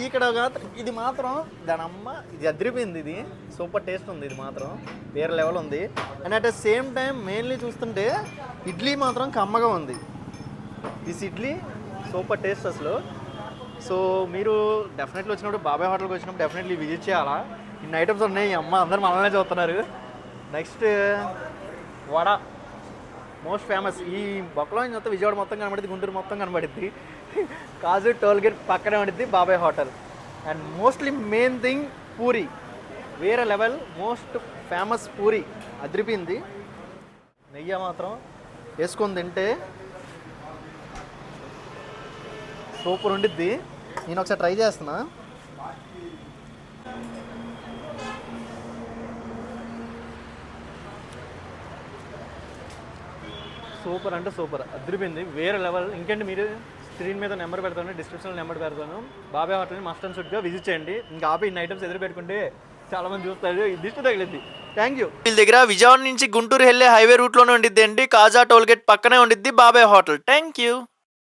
ఇక్కడ ఇది మాత్రం దాని అమ్మ ఇది అదిరిపోయింది. ఇది సూపర్ టేస్ట్ ఉంది. ఇది మాత్రం వేరే లెవెల్ ఉంది. And at the same time mainly చూస్తుంటే ఇడ్లీ మాత్రం కమ్మగా ఉంది. దిస్ ఇడ్లీ సూపర్ టేస్ట్ అసలు. సో మీరు డెఫినెట్లీ వచ్చినప్పుడు బాబాయ్ హోటల్కి వచ్చినప్పుడు డెఫినెట్లీ విజిట్ చేయాలా. ఇన్ని ఐటమ్స్ ఉన్నాయి. అమ్మ అందరు మనల్నే చూస్తున్నారు. Next vada most famous. ఈ బొక్కలో చూస్తే విజయవాడ మొత్తం కనబడుద్ది, గుంటూరు మొత్తం కనబడుద్ది. కాజు టోల్గేట్ పక్కనే ఉండిద్ది బాబాయ్ hotel. And mostly main thing puri వేరే లెవెల్. మోస్ట్ ఫేమస్ పూరి అదిరిపోయింది. నెయ్యి మాత్రం వేసుకొని తింటే సూపర్ ఉండిద్ది. నేను ఒకసారి ట్రై చేస్తున్నా. సూపర్ అంటే సూపర్ అదిరిపోయింది. వేరే లెవెల్. ఇంకేంటి మీరు స్క్రీన్ మీద నెంబర్ పెడతాను, డిస్క్రిప్షన్లో నెంబర్ పెడతాను. బాబాయ్ హోటల్ని మస్ట్ అండ్ షుడ్గా విజిట్ చేయండి. ఇంకా ఆపి ఇన్ని ఐటమ్స్ ఎదురు పెట్టుకుంటే చాలా మంది చూస్తారు. దిష్టి తగిలింది. Thank you. వీళ్ళ దగ్గర విజయవాడ నుంచి గుంటూరు వెళ్ళే హైవే రూట్లోనే ఉండిద్ది అండి. కాజా టోల్గేట్ పక్కనే ఉండిద్ది బాబాయ్ హోటల్. Thank you.